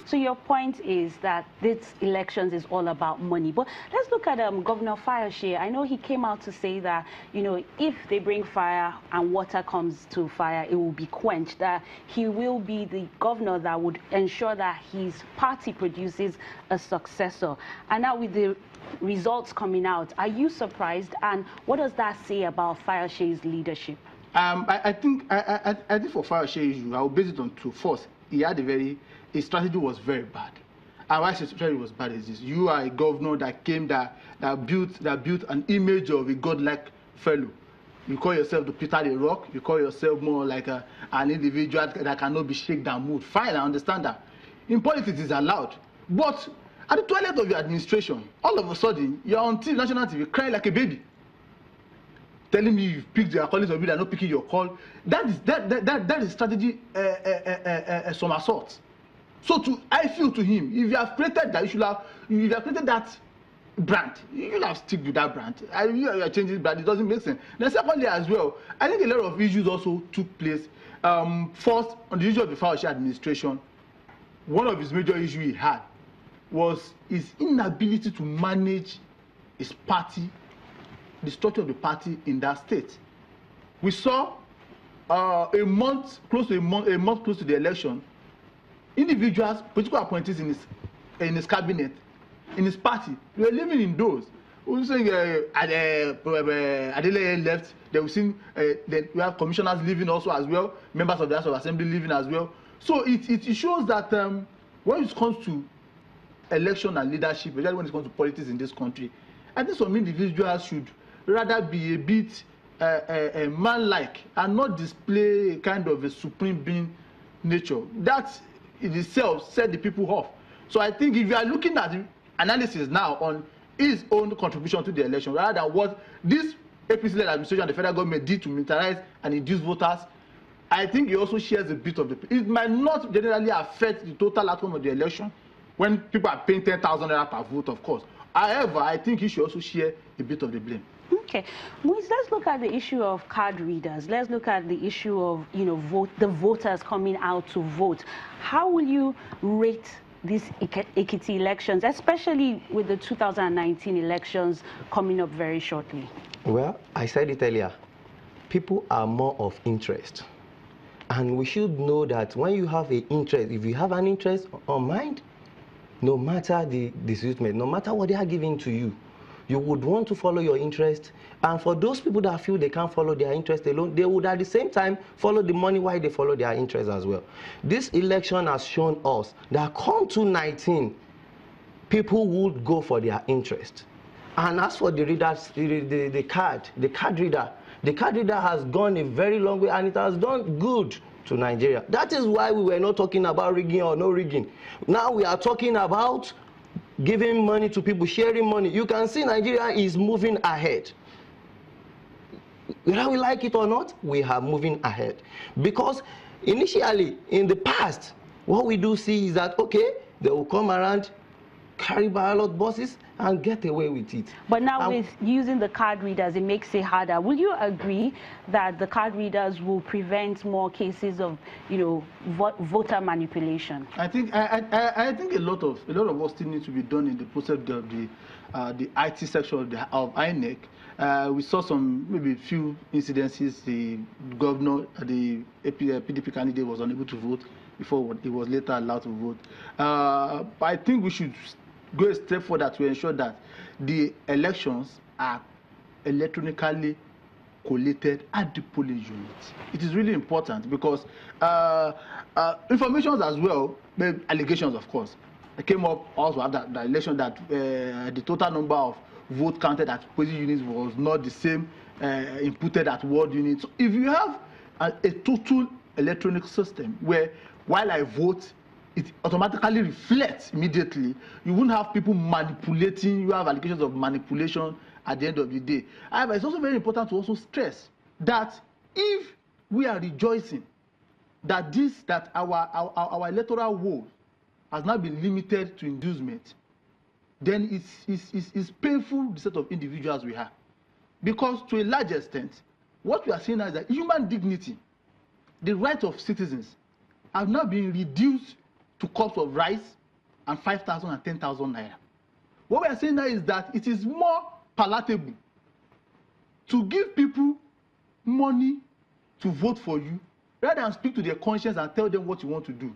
So your point is that this elections is all about money. But let's look at Governor Fayose. I know he came out to say that, you know, if they bring fire and water comes to fire, it will be quenched, that he will be the governor that would ensure that his party produces a successor. And now with the results coming out, are you surprised? And what does that say about Fayose's leadership? I think for Fayose, I will base it on two. First, he had his strategy was very bad. And why his strategy was bad is this: you are a governor that built an image of a godlike fellow. You call yourself the Peter the Rock. You call yourself more like an individual that cannot be shaken and moved. Fine, I understand that. In politics, it's allowed. But at the toilet of your administration, all of a sudden, you're on TV, national TV, crying like a baby, telling me you've picked your colleagues of you, they're not picking your call. That is strategy Somersault. So I feel to him, if you have created that, if you have created that brand, you should have stick with that brand. You are changing brand, it doesn't make sense. Then secondly as well, I think a lot of issues also took place. First, on the issue of the Fayose administration, one of his major issues he had was his inability to manage his party, the structure of the party in that state. We saw a month close to the election, individuals, political appointees in his cabinet, in his party, were living indoors. We were saying Adele left. They were seeing we have commissioners living also as well, members of the House of Assembly living as well. So it shows that when it comes to election and leadership, especially when it comes to politics in this country, I think some individuals should rather be a bit man-like and not display a kind of a supreme being nature. That in itself set the people off. So I think if you are looking at the analysis now on his own contribution to the election, rather than what this APC-led administration and the federal government did to militarize and induce voters, I think he also shares a bit of the. It might not generally affect the total outcome of the election when people are paying 10,000 naira per vote, of course. However, I think he should also share a bit of the blame. Okay, Moise, let's look at the issue of card readers. Let's look at the issue of, you know, the voters coming out to vote. How will you rate these Ekiti elections, especially with the 2019 elections coming up very shortly? Well, I said it earlier. People are more of interest. And we should know that when you have an interest, if you have an interest on mind, no matter the disagreement, no matter what they are giving to you, you would want to follow your interest. And for those people that feel they can't follow their interest alone, they would at the same time follow the money while they follow their interest as well. This election has shown us that come to 19, people would go for their interest. And as for the readers, the card reader has gone a very long way, and it has done good to Nigeria. That is why we were not talking about rigging or no rigging. Now we are talking about giving money to people, sharing money. You can see Nigeria is moving ahead. Whether we like it or not, we are moving ahead. Because initially, in the past, what we do see is that, okay, they will come around, carry ballot buses, and get away with it. But now with using the card readers, it makes it harder. Will you agree that the card readers will prevent more cases of, you know, voter manipulation? I think a lot of work still needs to be done in the process of the IT section of INEC. We saw maybe a few incidences. The governor, the PDP candidate was unable to vote before he was later allowed to vote. But I think we should go a step further to ensure that the elections are electronically collated at the polling unit. It is really important because information as well, allegations of course, it came up also after the election that the total number of votes counted at polling units was not the same inputted at ward units. So if you have a total electronic system where while I vote, it automatically reflects immediately, you won't have people manipulating, you have allegations of manipulation at the end of the day. However, it's also very important to also stress that if we are rejoicing that our electoral vote has not been limited to inducement, then it's painful the set of individuals we have. Because to a large extent, what we are seeing is that human dignity, the rights of citizens, have now been reduced to cups of rice, and 5,000 and 10,000 naira. What we are saying now is that it is more palatable to give people money to vote for you rather than speak to their conscience and tell them what you want to do.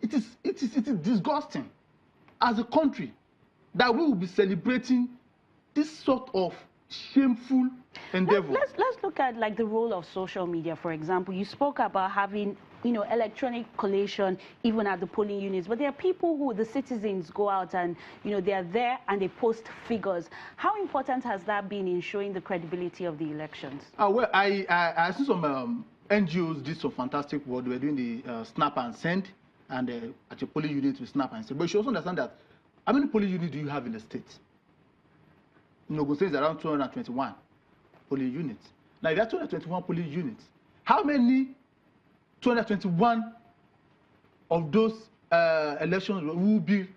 It is disgusting as a country that we will be celebrating this sort of shameful endeavor. Let's look at like the role of social media, for example. You spoke about having, you know, electronic collation even at the polling units, but there are people who, the citizens, go out and, you know, they are there and they post figures. How important has that been in showing the credibility of the elections? Well, I see some NGOs did some fantastic work. They were doing the snap and send, and at your polling unit we snap and send. But you should also understand that how many polling units do you have in the state? In Ogun State is around 221 polling units. Now, if you have 221 polling units, how many 221 of those elections will be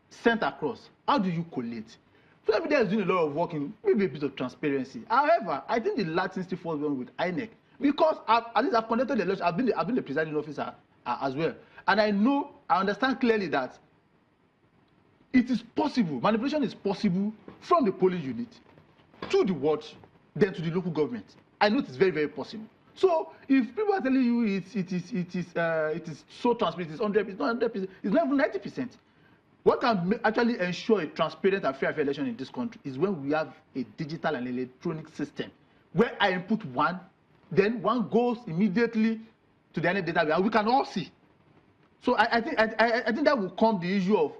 sent across? How do you collate? So every day is doing a lot of work in maybe a bit of transparency. However, I think the last thing still falls on with INEC, because at least I've conducted the election. I've been the presiding officer as well, and I understand clearly that it is possible. Manipulation is possible from the polling unit to the ward, then to the local government. I know it is very, very possible. So if people are telling you it is so transparent, it's 100%, it's not 100%, it's not even 90%. What can actually ensure a transparent and fair election in this country is when we have a digital and electronic system where I input one, then one goes immediately to the INEC database, and we can all see. So I think that will come the issue of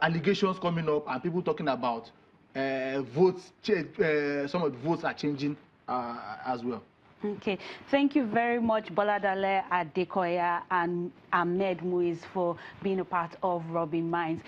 allegations coming up and people talking about votes. Some of the votes are changing as well. Okay, thank you very much, Boladale Adekoya and Ahmed Muiz, for being a part of Rubbing Minds.